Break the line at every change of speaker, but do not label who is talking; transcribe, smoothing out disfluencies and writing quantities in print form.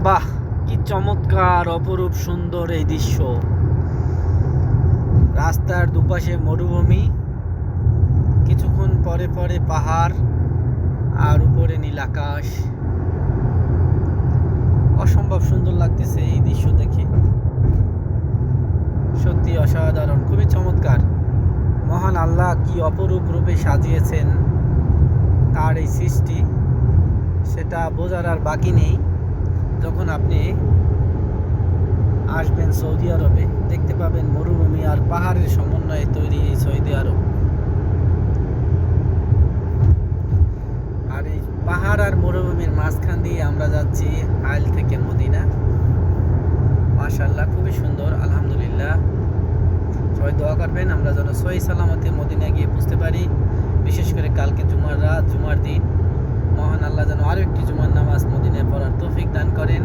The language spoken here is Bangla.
বাহ, কি চমৎকার অপরূপ সুন্দর এই দৃশ্য। রাস্তার দুপাশে মরুভূমি, কিছুক্ষণ পরে পরে পাহাড়, আর উপরে নীল আকাশ। অসম্ভব সুন্দর লাগতেছে এই দৃশ্য দেখে, সত্যি অসাধারণ, খুবই চমৎকার। মহান আল্লাহ কি অপরূপ রূপে সাজিয়েছেন তার এই সৃষ্টি, সেটা বোঝার আর বাকি নেই। যখন আপনি আসবেন সৌদি আরবে, দেখতে পাবেন মরুভূমি আর পাহাড়ের সমন্বয়ে তৈরি এই সৌদি আরব। আর এই পাহাড় আর মরুভূমির মাঝখান দিয়ে আমরা যাচ্ছি আইল থেকে মদিনা। মাশাআল্লাহ, খুবই সুন্দর, আলহামদুলিল্লাহ। সবাই দোয়া করবেন আমরা যেন সহি সালামতে মদিনা গিয়ে বুঝতে পারি। বিশেষ করে কালকে জুমার রাত, জুমার দিন মহান আল্লাহ যেন আরও একটি জুমার নামাজ মদিনায় পড়ার তৌফিক দান করেন।